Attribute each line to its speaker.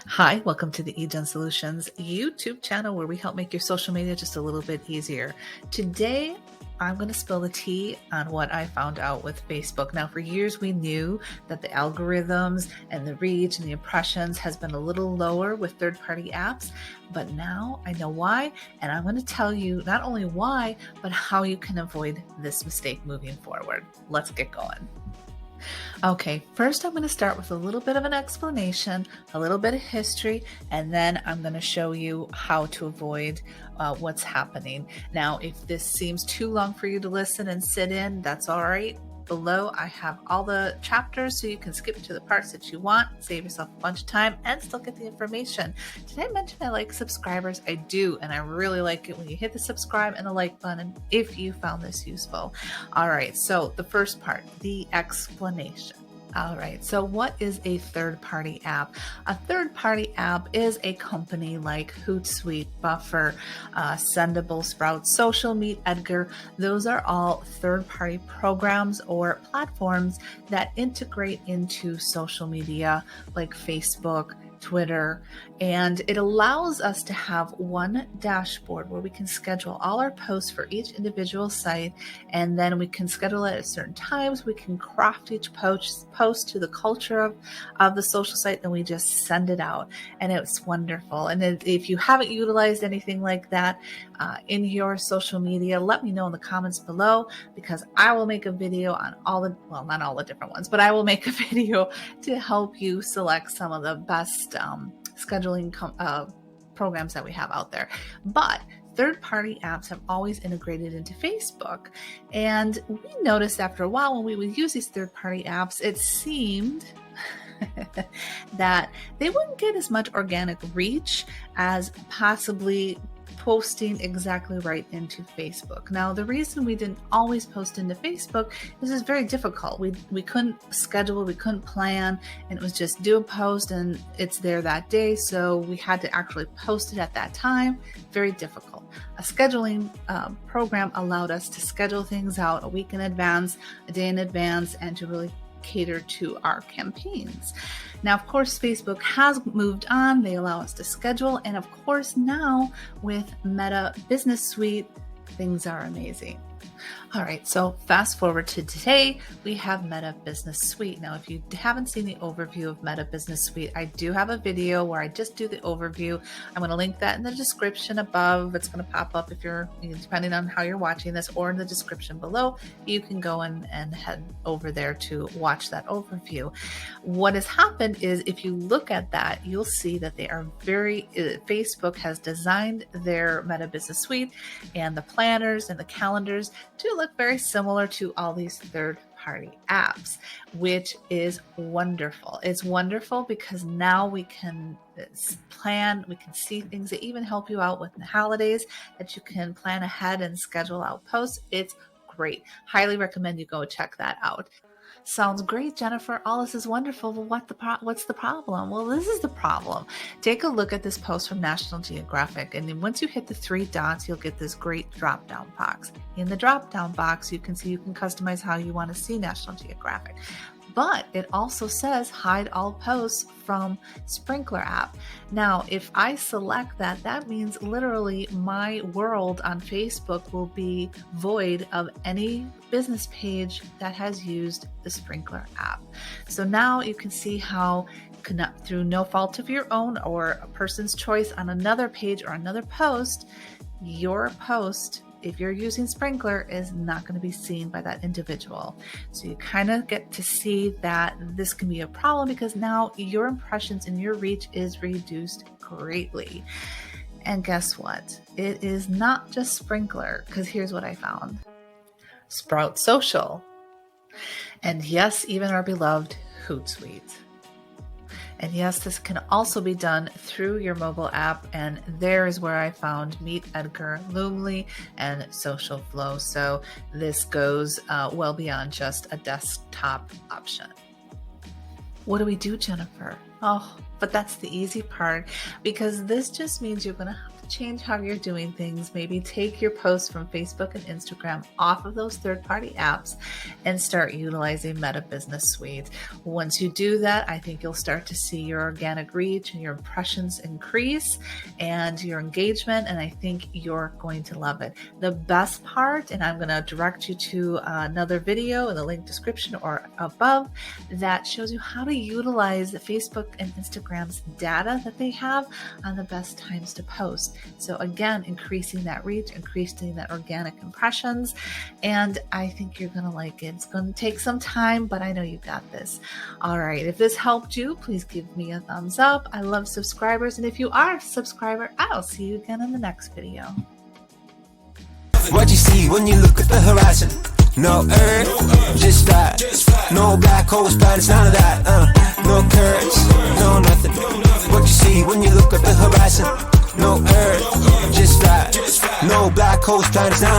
Speaker 1: Hi, welcome to the eGen Solutions YouTube channel where we help make your social media just a little bit easier. Today, I'm going to spill the tea on what I found out with Facebook. Now, for years, we knew that the algorithms and the reach and the impressions has been a little lower with third-party apps, but now I know why, and I'm going to tell you not only why, but how you can avoid this mistake moving forward. Let's get going. Okay, first I'm going to start with a little bit of an explanation, a little bit of history, and then I'm going to show you how to avoid what's happening. Now, if this seems too long for you to listen and sit in, that's all right. Below, I have all the chapters so you can skip to the parts that you want, save yourself a bunch of time, and still get the information. Did I mention I like subscribers? I do, and I really like it when you hit the subscribe and the like button if you found this useful. All right, so the first part, the explanation. All right, so what is a third-party app? A third-party app is a company like Hootsuite, Buffer, Sendable, Sprout, Social, Meet, Edgar. Those are all third-party programs or platforms that integrate into social media like Facebook, Twitter, and it allows us to have one dashboard where we can schedule all our posts for each individual site, and then we can schedule it at certain times. We can craft each post to the culture of the social site, and we just send it out, and it's wonderful. And if you haven't utilized anything like that in your social media, let me know in the comments below, because I will make a video on not all the different ones, but I will make a video to help you select some of the best scheduling programs that we have out there. But third-party apps have always integrated into Facebook. And we noticed after a while when we would use these third-party apps, it seemed that they wouldn't get as much organic reach as possibly posting exactly right into Facebook. Now, the reason we didn't always post into Facebook is it's very difficult. We couldn't schedule, we couldn't plan, and it was just do a post and it's there that day. So we had to actually post it at that time. Very difficult. A scheduling program allowed us to schedule things out a week in advance, a day in advance, and to really cater to our campaigns. Now, of course, Facebook has moved on. They allow us to schedule. And of course, now with Meta Business Suite, things are amazing. All right, so fast forward to today, we have Meta Business Suite. Now, if you haven't seen the overview of Meta Business Suite, I do have a video where I just do the overview. I'm going to link that in the description above. It's going to pop up if you're, depending on how you're watching this, or in the description below. You can go and head over there to watch that overview. What has happened is if you look at that, you'll see that they are Facebook has designed their Meta Business Suite and the planners and the calendars to look very similar to all these third-party apps, which is wonderful. It's wonderful because now we can plan, we can see things that even help you out with the holidays, that you can plan ahead and schedule out posts. It's great. Highly recommend you go check that out. Sounds great, Jennifer. All this is wonderful. Well, what's the problem? Well, this is the problem. Take a look at this post from National Geographic, and then once you hit the three dots, you'll get this great drop-down box. In the drop-down box, you can customize how you want to see National Geographic. But it also says hide all posts from Sprinklr app. Now, if I select that, that means literally my world on Facebook will be void of any business page that has used the Sprinklr app. So now you can see how, through no fault of your own or a person's choice on another page or another post, your post, if you're using Sprinklr, is not going to be seen by that individual. So you kind of get to see that this can be a problem because now your impressions and your reach is reduced greatly. And guess what? It is not just Sprinklr, because here's what I found. Sprout Social. And yes, even our beloved Hootsuite. And yes, this can also be done through your mobile app. And there is where I found Meet, Edgar, Loomly, and Social Flow. So this goes well beyond just a desktop option. What do we do, Jennifer? Oh, But that's the easy part, because this just means you're going to have to change how you're doing things. Maybe take your posts from Facebook and Instagram off of those third-party apps and start utilizing Meta Business Suite. Once you do that, I think you'll start to see your organic reach and your impressions increase and your engagement, and I think you're going to love it. The best part, and I'm going to direct you to another video in the link description or above that shows you how to utilize the Facebook and Instagram's data that they have on the best times to post. So again, increasing that reach, increasing that organic impressions, and I think you're going to like it. It's going to take some time, but I know you got this. All right, if this helped you, please give me a thumbs up. I love subscribers, and if you are a subscriber, I'll see you again in the next video.
Speaker 2: What you see when you look at the horizon? No earth, just that. No black holes, planets, none of that. No curves, no nothing. What you see when you look at the horizon? No earth, just that. No black holes, planets, none of that.